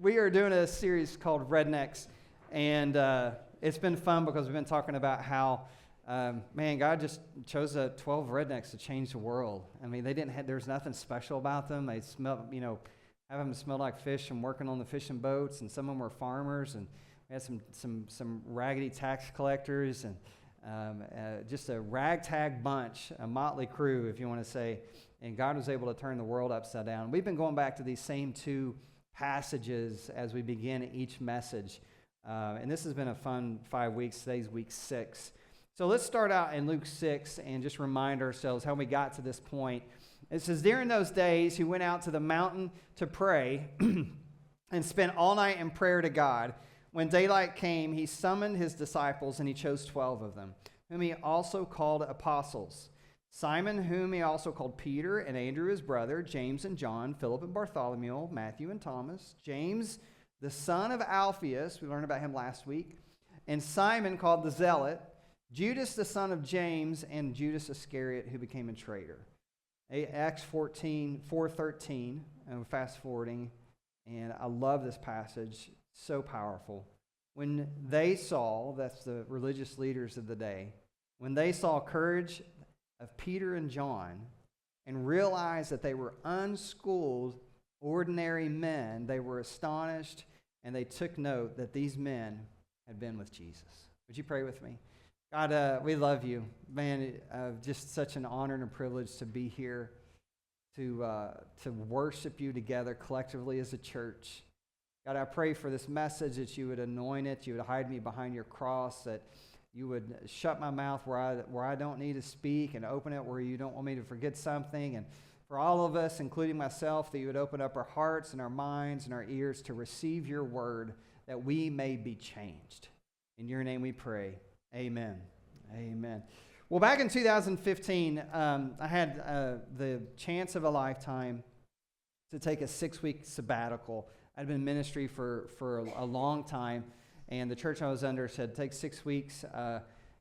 We are doing a series called Rednecks, and it's been fun because we've been talking about how, God just chose 12 rednecks to change the world. I mean, there's nothing special about them. They smell, have them smell like fish and working on the fishing boats, and some of them were farmers, and we had some raggedy tax collectors, and just a ragtag bunch, a motley crew, if you want to say, and God was able to turn the world upside down. We've been going back to these same two passages as we begin each message. And this has been a fun 5 weeks. Today's week 6. So let's start out in Luke 6 and just remind ourselves how we got to this point. It says, during those days, he went out to the mountain to pray and spent all night in prayer to God. When daylight came, he summoned his disciples, and he chose 12 of them, whom he also called apostles. Simon, whom he also called Peter, and Andrew his brother, James and John, Philip and Bartholomew, Matthew and Thomas, James the son of Alphaeus, we learned about him last week, and Simon called the Zealot, Judas the son of James, and Judas Iscariot, who became a traitor. Acts 4:13, and we're fast forwarding, and I love this passage, so powerful. When they saw, that's the religious leaders of the day, when they saw courage of Peter and John and realized that they were unschooled, ordinary men, they were astonished, and they took note that these men had been with Jesus. Would you pray with me? God, we love you. Man, just such an honor and a privilege to be here, to worship you together collectively as a church. God, I pray for this message that you would anoint it, you would hide me behind your cross, that you would shut my mouth where I don't need to speak and open it where you don't want me to forget something. And for all of us, including myself, that you would open up our hearts and our minds and our ears to receive your word, that we may be changed. In your name we pray. Amen. Amen. Well, back in 2015, I had the chance of a lifetime to take a 6-week sabbatical. I'd been in ministry for a long time. And the church I was under said, take 6 weeks,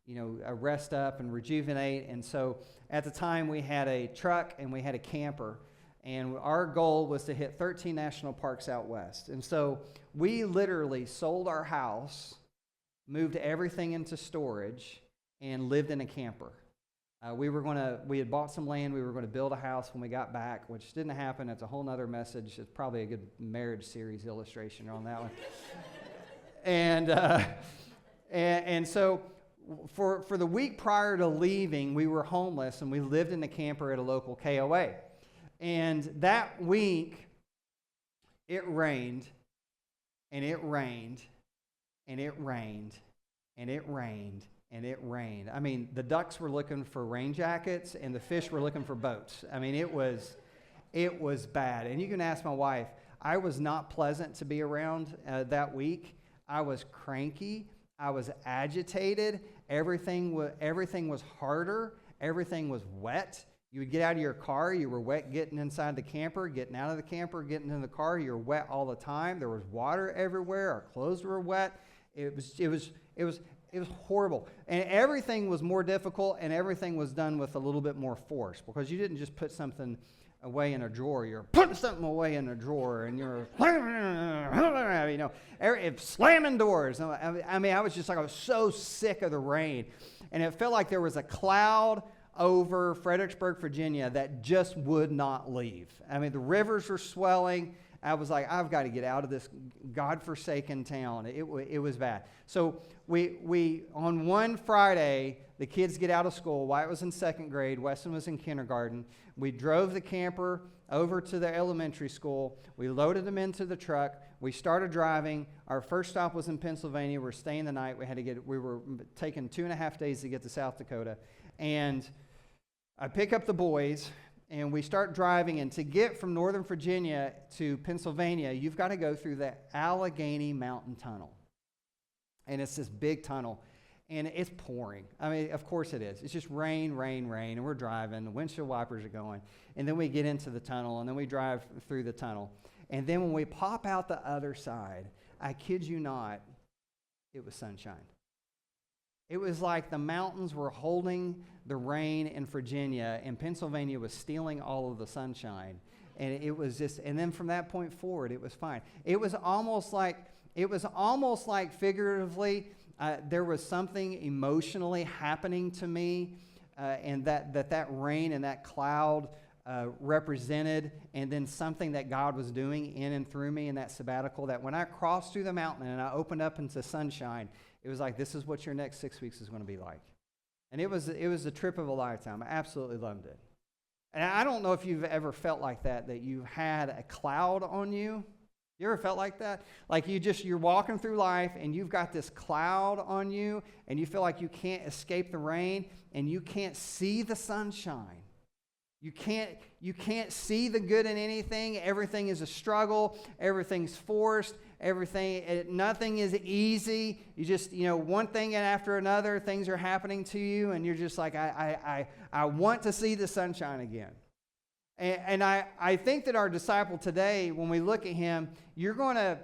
rest up and rejuvenate. And so at the time, we had a truck and we had a camper. And our goal was to hit 13 national parks out west. And so we literally sold our house, moved everything into storage, and lived in a camper. We had bought some land. We were going to build a house when we got back, which didn't happen. It's a whole nother message. It's probably a good marriage series illustration on that one. And so for the week prior to leaving, we were homeless, and we lived in the camper at a local KOA. And that week, it rained, and it rained, and it rained, and it rained, and it rained. I mean, the ducks were looking for rain jackets, and the fish were looking for boats. I mean, it was bad. And you can ask my wife, I was not pleasant to be around that week. I was cranky. I was agitated. Everything was harder. Everything was wet. You would get out of your car. You were wet getting inside the camper, getting out of the camper, getting in the car. You were wet all the time. There was water everywhere. Our clothes were wet. It was horrible. And everything was more difficult, and everything was done with a little bit more force, because you didn't just put something away in a drawer. You're putting something away in a drawer, and you're slamming doors. I was so sick of the rain, and it felt like there was a cloud over Fredericksburg, Virginia, that just would not leave. I mean, the rivers were swelling. I was like, I've got to get out of this godforsaken town. It was bad. So we on one Friday, the kids get out of school. Wyatt was in 2nd grade. Weston was in kindergarten. We drove the camper over to the elementary school. We loaded them into the truck. We started driving. Our first stop was in Pennsylvania. We were staying the night. We were taking 2.5 days to get to South Dakota. And I pick up the boys, and we start driving. And to get from Northern Virginia to Pennsylvania, you've got to go through the Allegheny Mountain Tunnel. And it's this big tunnel. And it's pouring. I mean, of course it is. It's just rain, and we're driving. The windshield wipers are going. And then we get into the tunnel, and then we drive through the tunnel. And then when we pop out the other side, I kid you not, it was sunshine. It was like the mountains were holding the rain in Virginia, and Pennsylvania was stealing all of the sunshine. and it was just, and then from that point forward, it was fine. It was almost like figuratively, there was something emotionally happening to me, and that rain and that cloud represented, and then something that God was doing in and through me in that sabbatical, that when I crossed through the mountain and I opened up into sunshine, it was like, this is what your next 6 weeks is going to be like. And it was the trip of a lifetime. I absolutely loved it. And I don't know if you've ever felt like that you had a cloud on you. You ever felt like that? Like you're walking through life and you've got this cloud on you and you feel like you can't escape the rain and you can't see the sunshine. You can't see the good in anything. Everything is a struggle. Everything's forced. Nothing is easy. You just, one thing after another, things are happening to you, and you're just like, I want to see the sunshine again. And I think that our disciple today, when we look at him, you're gonna,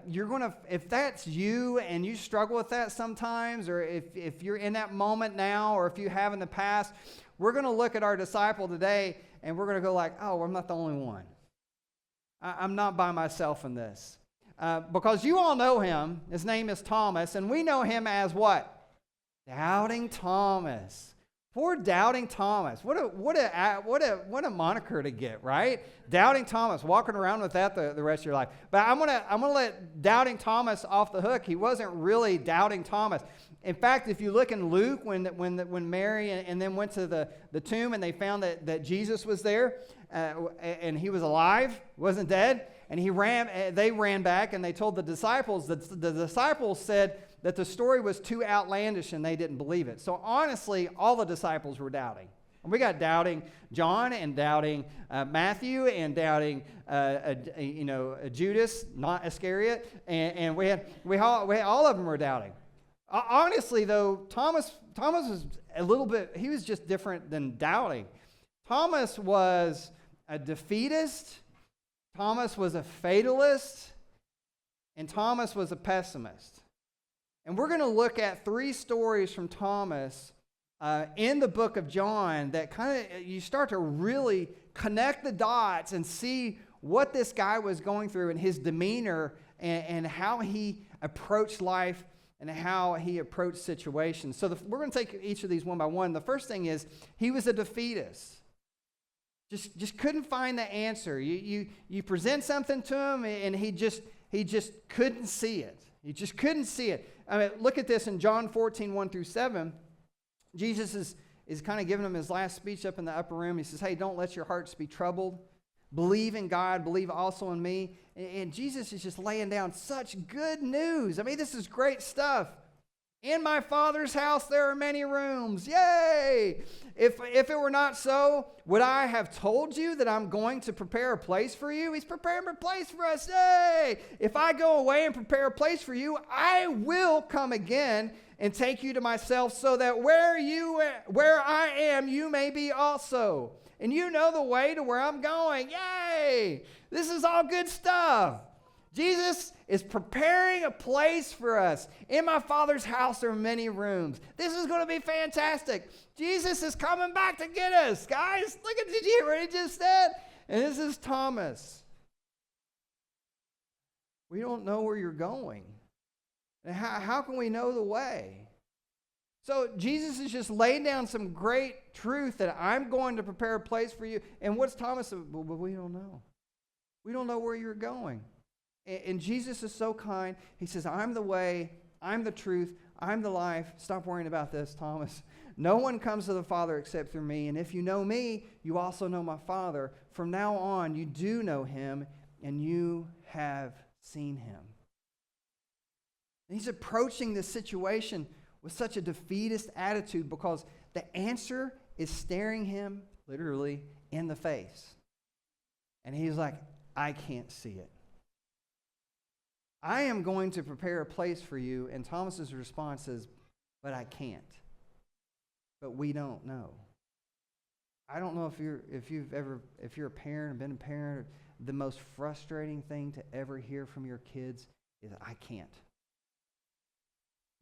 if that's you and you struggle with that sometimes, or if you're in that moment now, or if you have in the past, we're gonna look at our disciple today and we're gonna go like, oh, I'm not the only one. I'm not by myself in this. Because you all know him. His name is Thomas, and we know him as what? Doubting Thomas. Poor Doubting Thomas. What a moniker to get, right? Doubting Thomas, walking around with that the rest of your life. But I'm gonna let Doubting Thomas off the hook. He wasn't really Doubting Thomas. In fact, if you look in Luke, when Mary and then went to the tomb and they found that Jesus was there, and he was alive, wasn't dead, and they ran back and they told the disciples. The disciples said that the story was too outlandish and they didn't believe it. So honestly, all the disciples were doubting. And we got doubting John and doubting Matthew and doubting Judas, not Iscariot, and we all of them were doubting. Honestly, though, Thomas was a little bit. He was just different than doubting. Thomas was a defeatist. Thomas was a fatalist, and Thomas was a pessimist. And we're going to look at 3 stories from Thomas in the book of John that kind of, you start to really connect the dots and see what this guy was going through and his demeanor and how he approached life and how he approached situations. So we're going to take each of these one by one. The first thing is, he was a defeatist. Just couldn't find the answer. You present something to him, and he just couldn't see it. He just couldn't see it. I mean, look at this in John 14, 1-7. Jesus is kind of giving him his last speech up in the upper room. He says, hey, don't let your hearts be troubled. Believe in God. Believe also in me. And Jesus is just laying down such good news. I mean, this is great stuff. In my Father's house there are many rooms. Yay! If it were not so, would I have told you that I'm going to prepare a place for you? He's preparing a place for us. Yay! If I go away and prepare a place for you, I will come again and take you to myself, so that where I am, you may be also. And you know the way to where I'm going. Yay! This is all good stuff. Jesus is preparing a place for us. In my Father's house there are many rooms. This is going to be fantastic. Jesus is coming back to get us. Guys, did you hear what he just said? And this is Thomas. We don't know where you're going. And how can we know the way? So Jesus is just laying down some great truth that I'm going to prepare a place for you. And what's Thomas? Well, we don't know. We don't know where you're going. And Jesus is so kind. He says, I'm the way, I'm the truth, I'm the life. Stop worrying about this, Thomas. No one comes to the Father except through me. And if you know me, you also know my Father. From now on, you do know him, and you have seen him. And he's approaching this situation with such a defeatist attitude because the answer is staring him literally in the face. And he's like, I can't see it. I am going to prepare a place for you. And Thomas's response is, but I can't. But we don't know. I don't know if you're a parent, been a parent, the most frustrating thing to ever hear from your kids is, I can't.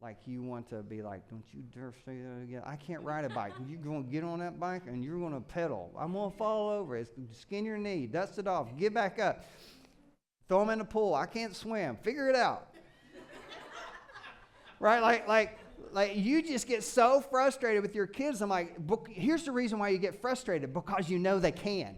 Like you want to be like, don't you dare say that again. I can't ride a bike. You're going to get on that bike and you're going to pedal. I'm going to fall over. It's skin your knee. Dust it off. Get back up. Throw them in the pool. I can't swim. Figure it out. Right? Like you just get so frustrated with your kids. I'm like, here's the reason why you get frustrated. Because you know they can.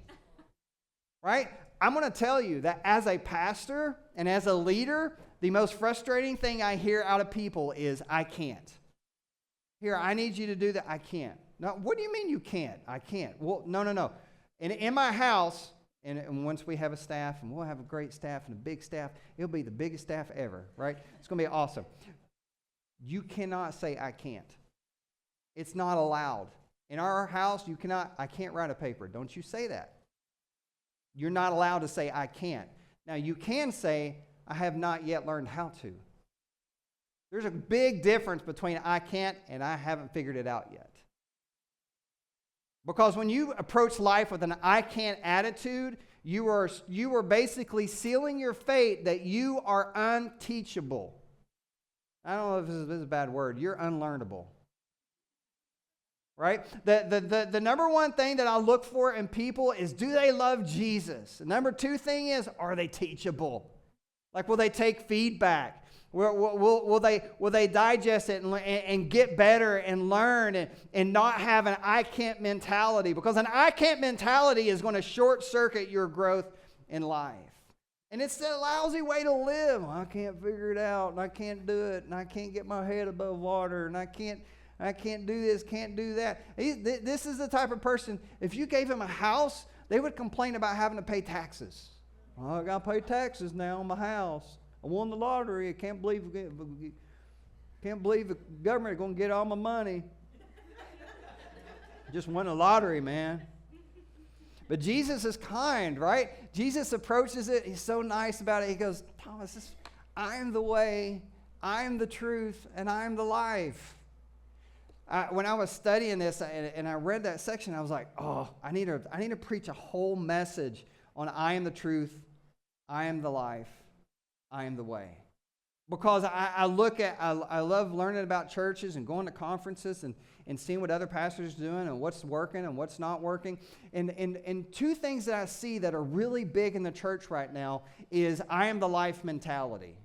Right? I'm going to tell you that as a pastor and as a leader, the most frustrating thing I hear out of people is, I can't. Here, I need you to do that. I can't. Now, what do you mean you can't? I can't. Well, no. And in my house, and once we have a staff, and we'll have a great staff and a big staff, it'll be the biggest staff ever, right? It's going to be awesome. You cannot say, I can't. It's not allowed. In our house, I can't write a paper. Don't you say that. You're not allowed to say, I can't. Now, you can say, I have not yet learned how to. There's a big difference between I can't and I haven't figured it out yet. Because when you approach life with an I can't attitude, you are basically sealing your fate that you are unteachable. I don't know if this is a bad word. You're unlearnable. Right? The number one thing that I look for in people is, do they love Jesus? The number two thing is, are they teachable? Like, will they take feedback? Will they digest it and get better and learn and not have an I can't mentality? Because an I can't mentality is going to short circuit your growth in life. And it's a lousy way to live. I can't figure it out, and I can't do it, and I can't get my head above water, and I can't do this, can't do that. This is the type of person, if you gave him a house, they would complain about having to pay taxes. Well, I got to pay taxes now on my house. I won the lottery. I can't believe the government is going to get all my money. Just won the lottery, man. But Jesus is kind, right? Jesus approaches it. He's so nice about it. He goes, Thomas, I am the way, I am the truth, and I am the life. When I was studying this and I read that section, I was like, oh, I need to preach a whole message on I am the truth, I am the life, I am the way. Because I love learning about churches and going to conferences and seeing what other pastors are doing and what's working and what's not working. And two things that I see that are really big in the church right now is I am the life mentality.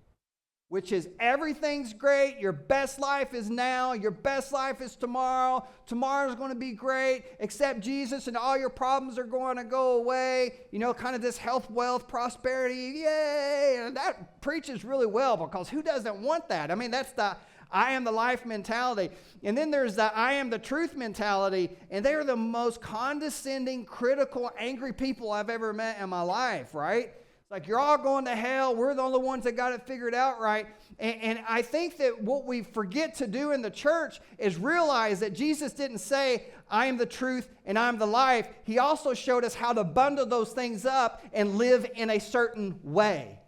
Which is everything's great, your best life is now, your best life is tomorrow, tomorrow's going to be great, accept Jesus and all your problems are going to go away, kind of this health, wealth, prosperity, yay, and that preaches really well because who doesn't want that? I mean, that's the I am the life mentality. And then there's the I am the truth mentality, and they are the most condescending, critical, angry people I've ever met in my life, right? It's like, you're all going to hell. We're the only ones that got it figured out right. And I think that what we forget to do in the church is realize that Jesus didn't say, I am the truth and I'm the life. He also showed us how to bundle those things up and live in a certain way.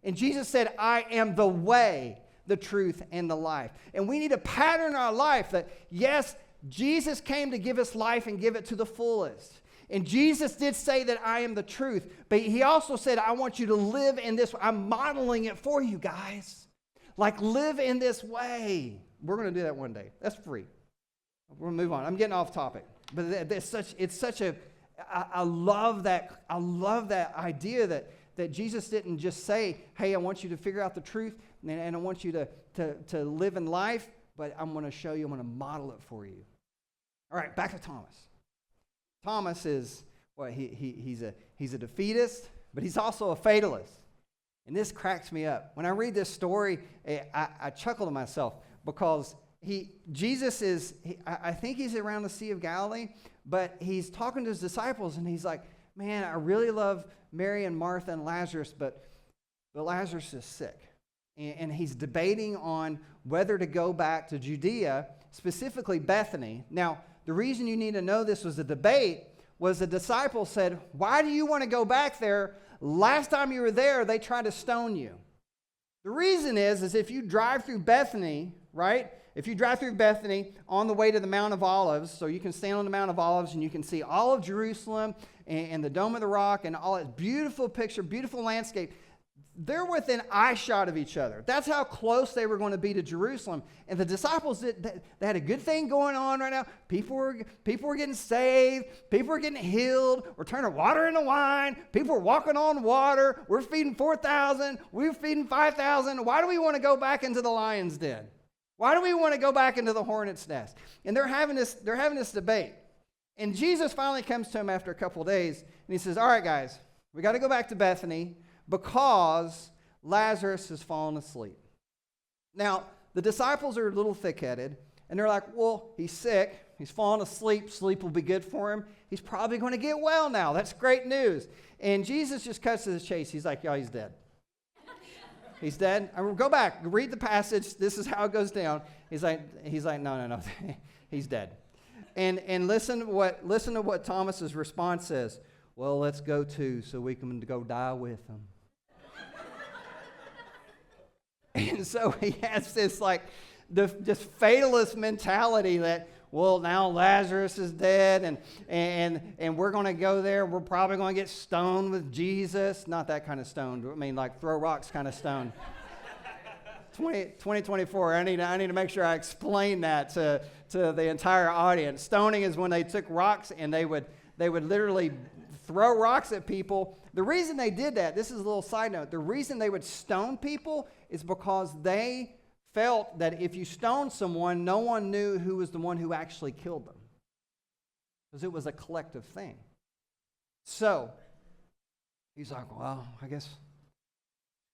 And Jesus said, I am the way, the truth, and the life. And we need to pattern our life that, yes, Jesus came to give us life and give it to the fullest. And Jesus did say that I am the truth, but he also said, I want you to live in this way. I'm modeling it for you guys. Like, live in this way. We're going to do that one day. That's free. We're going to move on. I'm getting off topic. But I love that idea that Jesus didn't just say, hey, I want you to figure out the truth and I want you to live in life, but I'm going to show you, I'm going to model it for you. All right, back to Thomas. Thomas is, he's a defeatist, but he's also a fatalist. And this cracks me up. When I read this story, I chuckle to myself because I think he's around the Sea of Galilee, but he's talking to his disciples and he's like, man, I really love Mary and Martha and Lazarus, but Lazarus is sick. And he's debating on whether to go back to Judea, specifically Bethany. Now, the reason you need to know this was a debate was the disciples said, why do you want to go back there? Last time you were there, they tried to stone you. The reason is if you drive through Bethany, right? If you drive through Bethany on the way to the Mount of Olives, so you can stand on the Mount of Olives and you can see all of Jerusalem and the Dome of the Rock and all that beautiful picture, beautiful landscape. they're within eyeshot of each other. That's how close they were going to be to Jerusalem. And the disciples, they had a good thing going on right now. People were getting saved. People were getting healed. We're turning water into wine. People were walking on water. We're feeding 4,000. We're feeding 5,000. Why do we want to go back into the lion's den? Why do we want to go back into the hornet's nest? And they're having this debate. And Jesus finally comes to them after a couple of days, and he says, all right, guys, we got to go back to Bethany because Lazarus has fallen asleep. Now, the disciples are a little thick-headed, and they're like, well, he's sick. He's fallen asleep. Sleep will be good for him. He's probably going to get well now. That's great news. And Jesus just cuts to the chase. He's like, yeah, he's dead. He's dead. Go back. Read the passage. This is how it goes down. He's like, no. He's dead. And listen to what Thomas's response is. Well, let's go too, so we can go die with him. And so he has this just fatalist mentality that, well, now Lazarus is dead, and we're going to go there. We're probably going to get stoned with Jesus. Not that kind of stoned. I mean, like throw rocks kind of stoned. 2024, I need to make sure I explain that to the entire audience. Stoning is when they took rocks and they would literally throw rocks at people. The reason they did that, this is a little side note, the reason they would stone people is because they felt that if you stoned someone, no one knew who was the one who actually killed them. Because it was a collective thing. So, he's like, well, I guess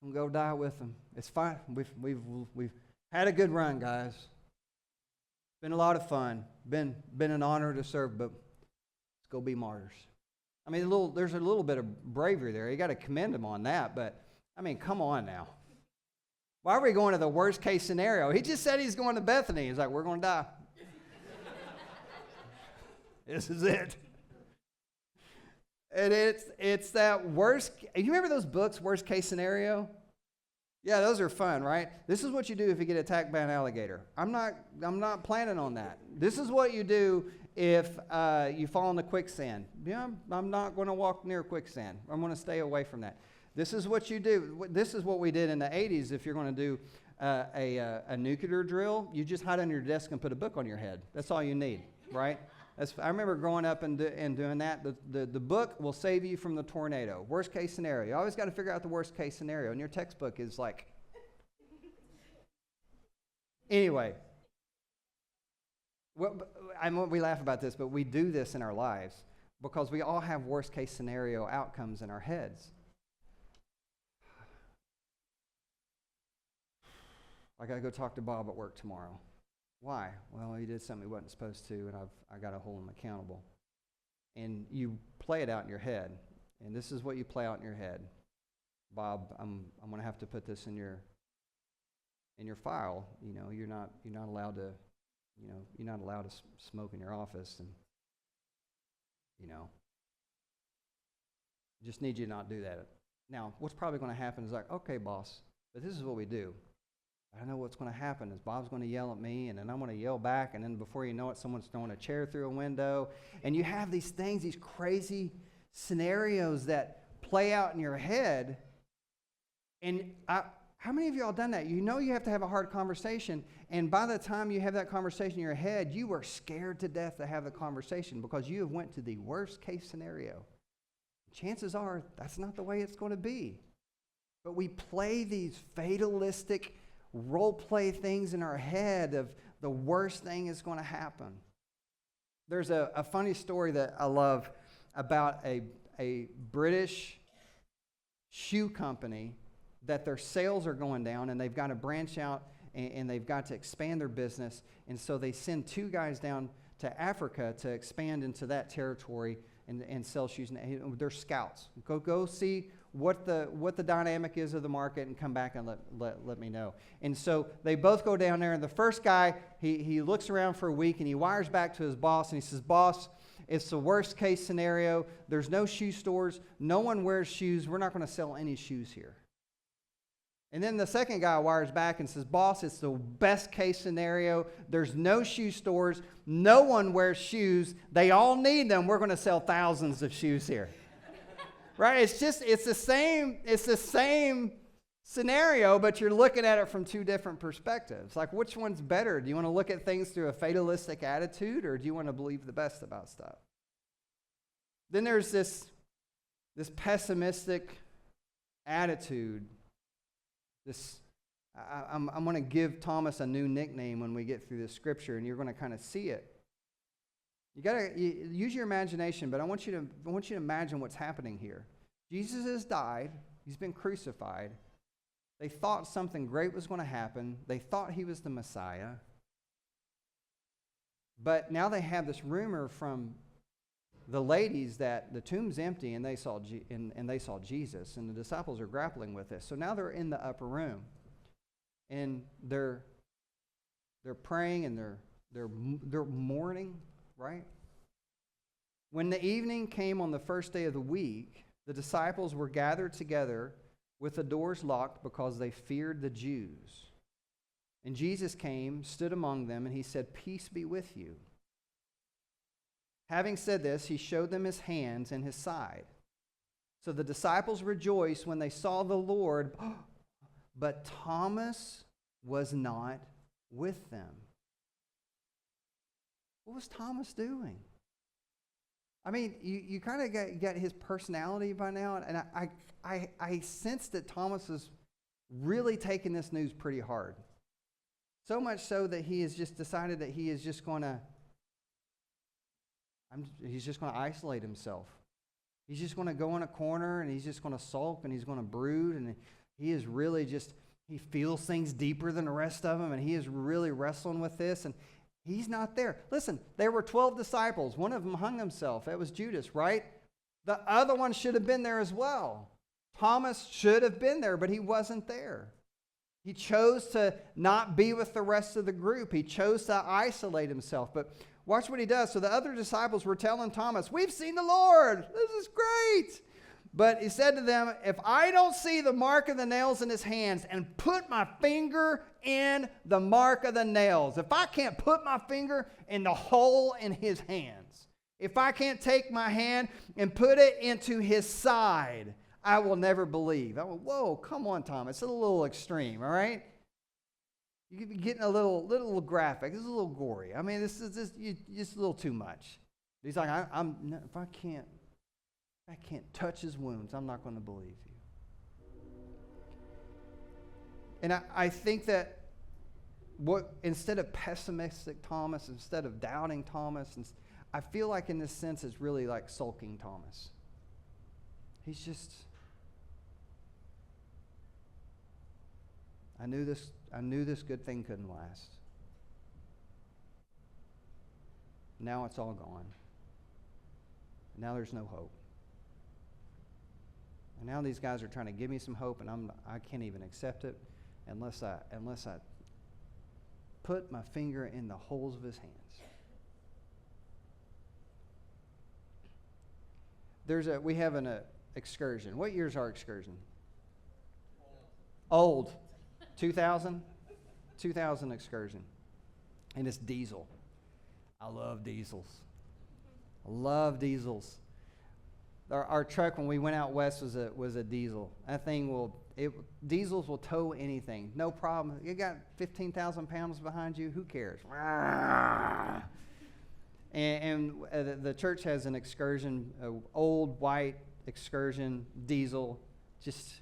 I'm going to go die with them. It's fine. We've had a good run, guys. It's been a lot of fun. Been an honor to serve, but let's go be martyrs. I mean, there's a little bit of bravery there. You got to commend them on that, but, I mean, come on now. Why are we going to the worst case scenario? He just said he's going to Bethany. He's like, we're going to die. This is it. And it's that worst. You remember those books, Worst Case Scenario? Yeah, those are fun, right? This is what you do if you get attacked by an alligator. I'm not planning on that. This is what you do if you fall into quicksand. Yeah, I'm not going to walk near quicksand. I'm going to stay away from that. This is what you do. This is what we did in the 80s. If you're going to do a nuclear drill, you just hide under your desk and put a book on your head. That's all you need, right? I remember growing up and doing that. The book will save you from the tornado. Worst case scenario. You always got to figure out the worst case scenario. And your textbook is like... Anyway. We laugh about this, but we do this in our lives because we all have worst case scenario outcomes in our heads. I got to go talk to Bob at work tomorrow. Why? Well, he did something he wasn't supposed to, and I got to hold him accountable. And you play it out in your head, and this is what you play out in your head. Bob, I'm going to have to put this in your file. You know, you're not allowed to, you're not allowed to smoke in your office, and just need you to not do that. Now, what's probably going to happen is like, okay, boss, but this is what we do. I know what's going to happen is Bob's going to yell at me, and then I'm going to yell back, and then before you know it, someone's throwing a chair through a window. And you have these things, these crazy scenarios that play out in your head. And how many of y'all done that? You know you have to have a hard conversation, and by the time you have that conversation in your head, you are scared to death to have the conversation because you have went to the worst case scenario. Chances are that's not the way it's going to be. But we play these fatalistic role play things in our head of the worst thing is going to happen. There's a funny story that I love about a British shoe company that their sales are going down and they've got to branch out and they've got to expand their business. And so they send two guys down to Africa to expand into that territory and sell shoes. And they're scouts. Go see what the dynamic is of the market and come back and let me know. And so they both go down there, and the first guy, he looks around for a week and he wires back to his boss and he says, boss, it's the worst case scenario. There's no shoe stores. No one wears shoes. We're not going to sell any shoes here. And then the second guy wires back and says, boss, it's the best case scenario. There's no shoe stores. No one wears shoes. They all need them. We're going to sell thousands of shoes here. Right? It's the same scenario, but you're looking at it from two different perspectives. Like, which one's better? Do you want to look at things through a fatalistic attitude, or do you want to believe the best about stuff? Then there's this pessimistic attitude. I'm going to give Thomas a new nickname when we get through this scripture, and you're going to kind of see it. You got to use your imagination, but I want you to imagine what's happening here. Jesus has died. He's been crucified. They thought something great was going to happen. They thought he was the Messiah. But now they have this rumor from the ladies that the tomb's empty and they saw Jesus, and the disciples are grappling with this. So now they're in the upper room, and they're praying and they're mourning, right? When the evening came on the first day of the week, the disciples were gathered together with the doors locked because they feared the Jews. And Jesus came, stood among them, and he said, "Peace be with you." Having said this, he showed them his hands and his side. So the disciples rejoiced when they saw the Lord, but Thomas was not with them. What was Thomas doing? I mean, you kind of got his personality by now, and I sense that Thomas is really taking this news pretty hard. So much so that he has just decided that he is just going to isolate himself. He's just going to go in a corner, and he's just going to sulk, and he's going to brood, and he is really he feels things deeper than the rest of them, and he is really wrestling with this, and he's not there. Listen, there were 12 disciples. One of them hung himself. That was Judas, right? The other one should have been there as well. Thomas should have been there, but he wasn't there. He chose to not be with the rest of the group. He chose to isolate himself. But watch what he does. So the other disciples were telling Thomas, "We've seen the Lord. This is great." But he said to them, "If I don't see the mark of the nails in his hands and put my finger in the mark of the nails, if I can't put my finger in the hole in his hands, if I can't take my hand and put it into his side, I will never believe." I went, "Whoa, come on, Thomas. It's a little extreme, all right? You could be getting a little graphic. This is a little gory. I mean, this is just a little too much." He's like, if I can't touch his wounds, I'm not going to believe you. And I think that instead of pessimistic Thomas, instead of doubting Thomas, I feel like in this sense it's really like sulking Thomas. He's just, I knew this good thing couldn't last. Now it's all gone. Now there's no hope. And now these guys are trying to give me some hope, and I can't even accept it unless I put my finger in the holes of his hands. We have an excursion. What year's our excursion? Old. 2000 excursion. And it's diesel. I love diesels. Our truck when we went out west was a diesel. That thing diesels will tow anything, no problem. You got 15,000 pounds behind you, who cares? And the church has an excursion, old white excursion diesel. Just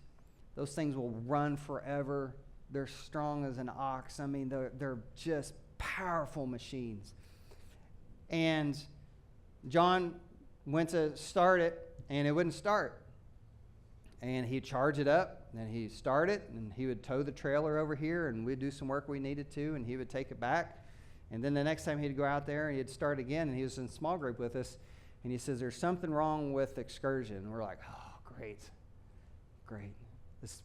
those things will run forever. They're strong as an ox. I mean, they're just powerful machines. And John went to start it, and it wouldn't start. And he'd charge it up, and he'd start it, and he would tow the trailer over here, and we'd do some work we needed to, and he would take it back. And then the next time he'd go out there, and he'd start again, and he was in a small group with us, and he says, "There's something wrong with excursion." And we're like, "Oh, great. This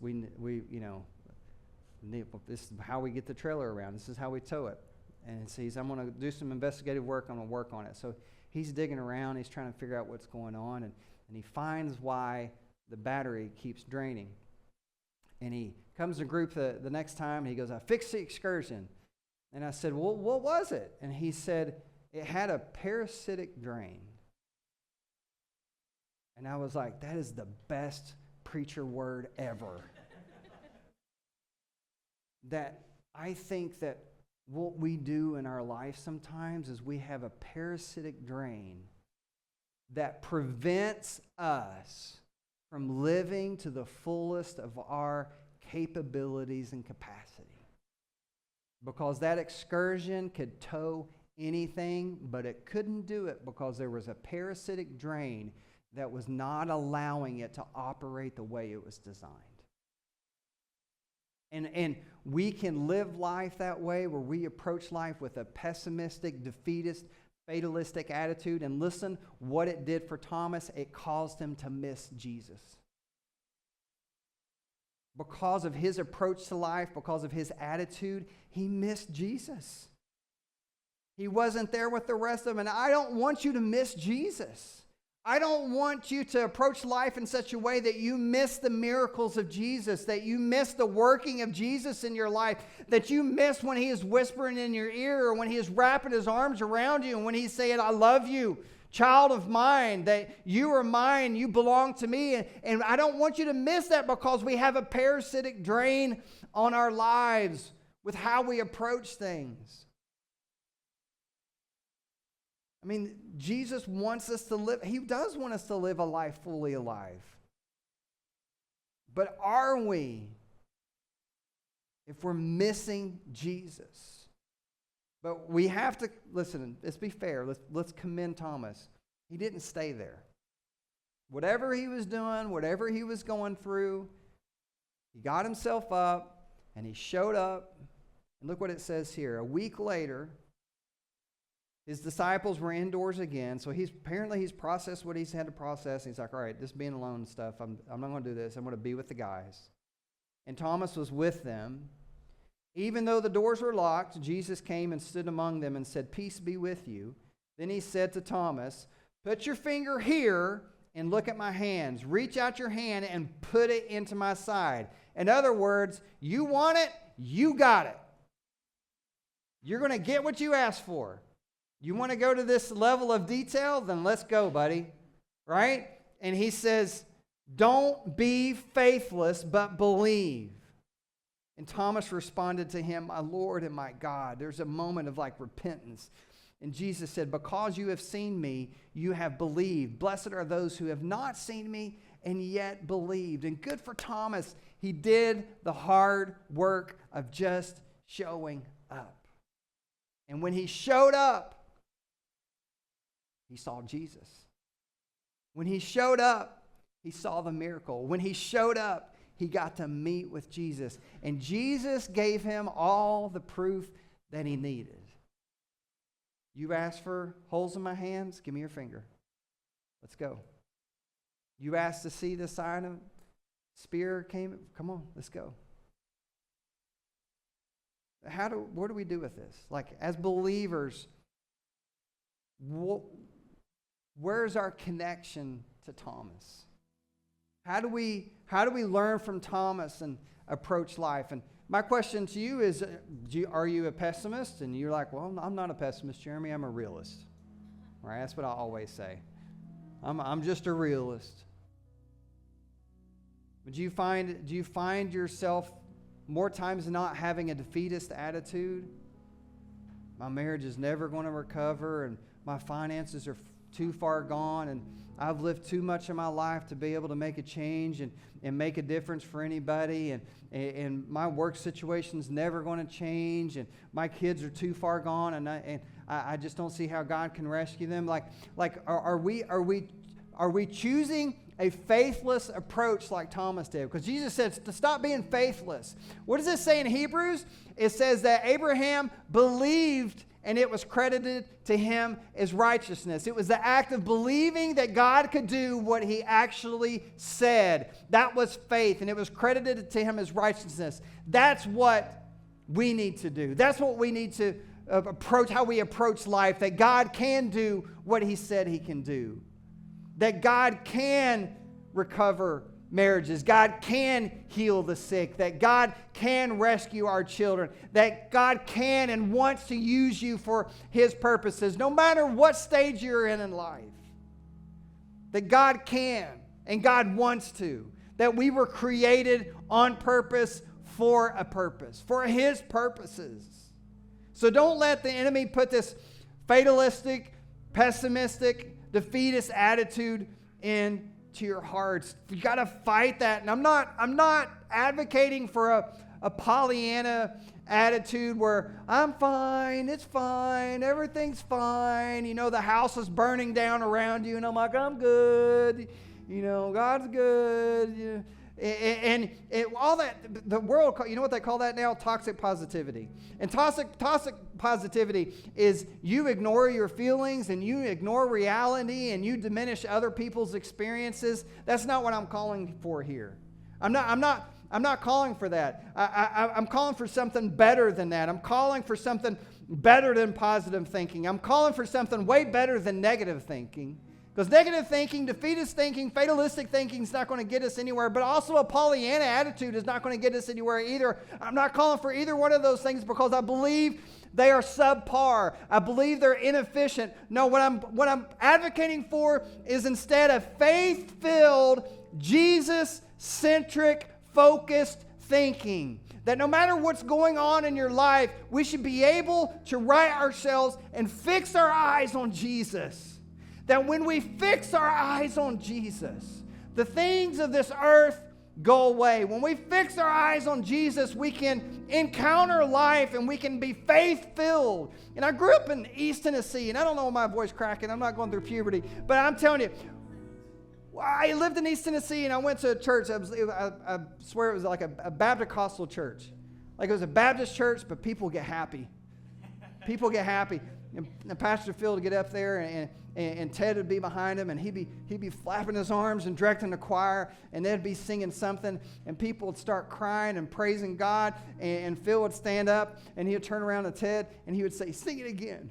is how we get the trailer around. This is how we tow it." And he says, "I'm going to do some investigative work. I'm going to work on it." So he's digging around. He's trying to figure out what's going on, and he finds why the battery keeps draining. And he comes to group the next time, and he goes, "I fixed the excursion." And I said, "Well, what was it?" And he said, "It had a parasitic drain." And I was like, that is the best preacher word ever. that I think that what we do in our life sometimes is we have a parasitic drain that prevents us from living to the fullest of our capabilities and capacity. Because that excursion could tow anything, but it couldn't do it because there was a parasitic drain that was not allowing it to operate the way it was designed. And we can live life that way, where we approach life with a pessimistic, defeatist, fatalistic attitude. And listen, what it did for Thomas, it caused him to miss Jesus. Because of his approach to life, because of his attitude, he missed Jesus. He wasn't there with the rest of them. And I don't want you to miss Jesus. I don't want you to approach life in such a way that you miss the miracles of Jesus, that you miss the working of Jesus in your life, that you miss when he is whispering in your ear, or when he is wrapping his arms around you, and when he's saying, I love you, child of mine, that you are mine, you belong to me. And I don't want you to miss that because we have a parasitic drain on our lives with how we approach things. I mean, Jesus wants us to live, he does want us to live a life fully alive. But are we, if we're missing Jesus? But we have to, listen, let's be fair, let's commend Thomas. He didn't stay there. Whatever he was doing, whatever he was going through, he got himself up and he showed up. And look what it says here. A week later, his disciples were indoors again, so he's processed what he's had to process. He's like, all right, this being alone and stuff, I'm not going to do this. I'm going to be with the guys. And Thomas was with them. Even though the doors were locked, Jesus came and stood among them and said, peace be with you. Then he said to Thomas, put your finger here and look at my hands. Reach out your hand and put it into my side. In other words, you want it, you got it. You're going to get what you asked for. You want to go to this level of detail? Then let's go, buddy. Right? And he says, don't be faithless, but believe. And Thomas responded to him, my Lord and my God. There's a moment of like repentance. And Jesus said, because you have seen me, you have believed. Blessed are those who have not seen me and yet believed. And good for Thomas. He did the hard work of just showing up. And when he showed up, he saw Jesus. When he showed up, he saw the miracle. When he showed up, he got to meet with Jesus. And Jesus gave him all the proof that he needed. You asked for holes in my hands? Give me your finger. Let's go. You asked to see the sign of spear came? Come on, let's go. What do we do with this? Like, as believers, where's our connection to Thomas? How do we learn from Thomas and approach life? And my question to you is, are you a pessimist? And you're like, well, I'm not a pessimist, Jeremy. I'm a realist. Right? That's what I always say. I'm just a realist. But do you find yourself more times than not having a defeatist attitude? My marriage is never going to recover, and my finances are too far gone, and I've lived too much of my life to be able to make a change and make a difference for anybody, and my work situation's never going to change, and my kids are too far gone, and I just don't see how God can rescue them. Are we choosing a faithless approach like Thomas did? Because Jesus said to stop being faithless. What does it say in Hebrews? It says that Abraham believed and it was credited to him as righteousness. It was the act of believing that God could do what he actually said. That was faith, and it was credited to him as righteousness. That's what we need to do. That's what we need to approach, how we approach life, that God can do what he said he can do. That God can recover marriages. God can heal the sick. That God can rescue our children. That God can and wants to use you for his purposes, no matter what stage you're in life. That God can and God wants to. That we were created on purpose for a purpose, for His purposes. So don't let the enemy put this fatalistic, pessimistic, defeatist attitude into your hearts. You got to fight that. And I'm not advocating for a Pollyanna attitude where I'm fine, it's fine, everything's fine. You know, the house is burning down around you, and I'm like, I'm good. You know, God's good. Yeah. And all that, the world, you know what they call that now? Toxic positivity. And toxic positivity is you ignore your feelings and you ignore reality and you diminish other people's experiences. That's not what I'm calling for here. I'm not calling for that. I'm calling for something better than that. I'm calling for something better than positive thinking. I'm calling for something way better than negative thinking. Because negative thinking, defeatist thinking, fatalistic thinking is not going to get us anywhere. But also a Pollyanna attitude is not going to get us anywhere either. I'm not calling for either one of those things because I believe they are subpar. I believe they're inefficient. No, what I'm advocating for is instead a faith-filled, Jesus-centric, focused thinking. That no matter what's going on in your life, we should be able to right ourselves and fix our eyes on Jesus. That when we fix our eyes on Jesus, the things of this earth go away. When we fix our eyes on Jesus, we can encounter life and we can be faith-filled. And I grew up in East Tennessee, and I don't know why my voice cracking. I'm not going through puberty. But I'm telling you, I lived in East Tennessee, and I went to a church. I swear it was like a Baptist church. Like it was a Baptist church, but people get happy. People get happy. And Pastor Phil would get up there, and Ted would be behind him, and he'd be flapping his arms and directing the choir, and they'd be singing something, and people would start crying and praising God, and Phil would stand up, and he would turn around to Ted, and he would say, "Sing it again."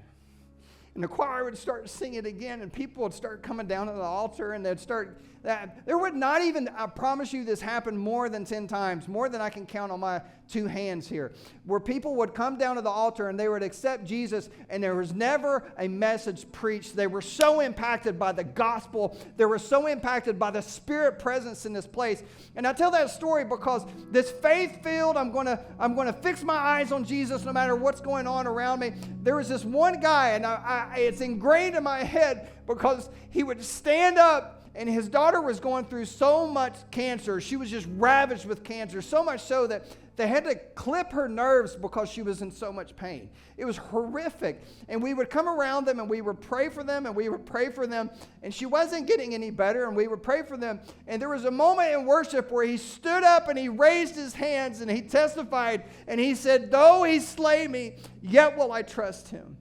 And the choir would start singing it again, and people would start coming down to the altar, and they'd start. There would not even, I promise you, this happened more than 10 times, more than I can count on my two hands here, where people would come down to the altar and they would accept Jesus, and there was never a message preached. They were so impacted by the gospel. They were so impacted by the Spirit presence in this place. And I tell that story because this faith-filled, I'm going to fix my eyes on Jesus no matter what's going on around me. There was this one guy, and it's ingrained in my head because he would stand up. And his daughter was going through so much cancer. She was just ravaged with cancer, so much so that they had to clip her nerves because she was in so much pain. It was horrific. And we would come around them, and we would pray for them, and we would pray for them. And she wasn't getting any better, and we would pray for them. And there was a moment in worship where he stood up and he raised his hands and he testified. And he said, "Though he slay me, yet will I trust him."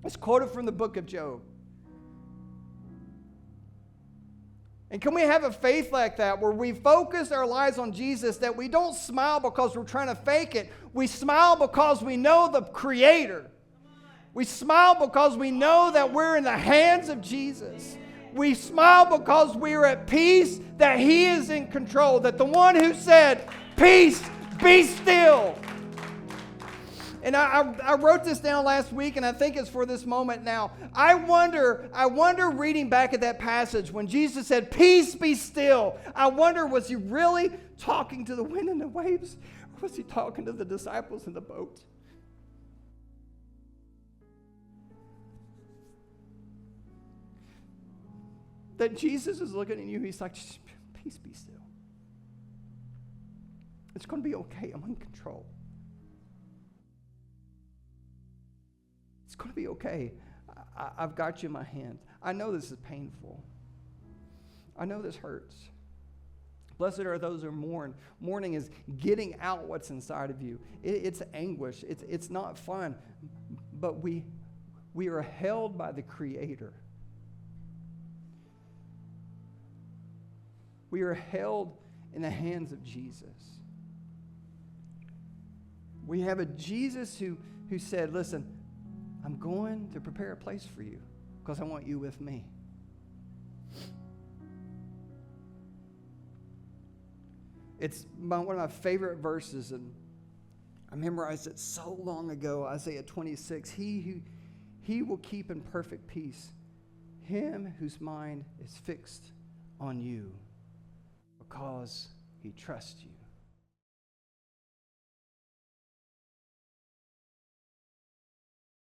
It's quoted from the book of Job. And can we have a faith like that where we focus our lives on Jesus, that we don't smile because we're trying to fake it. We smile because we know the Creator. We smile because we know that we're in the hands of Jesus. We smile because we are at peace, that He is in control, that the one who said, "Peace, be still." And I wrote this down last week, and I think it's for this moment now. I wonder reading back at that passage when Jesus said, "Peace, be still." I wonder, was He really talking to the wind and the waves? Or was He talking to the disciples in the boat? That Jesus is looking at you, He's like, "Peace, be still. It's going to be okay. I'm in control. It's going to be okay. I've got you in my hands. I know this is painful. I know this hurts. Blessed are those who mourn. Mourning is getting out what's inside of you. It's anguish. It's not fun. But we are held by the Creator. We are held in the hands of Jesus. We have a Jesus who said, "Listen, I'm going to prepare a place for you because I want you with me." It's one of my favorite verses, and I memorized it so long ago, Isaiah 26. He will keep in perfect peace him whose mind is fixed on you because he trusts you.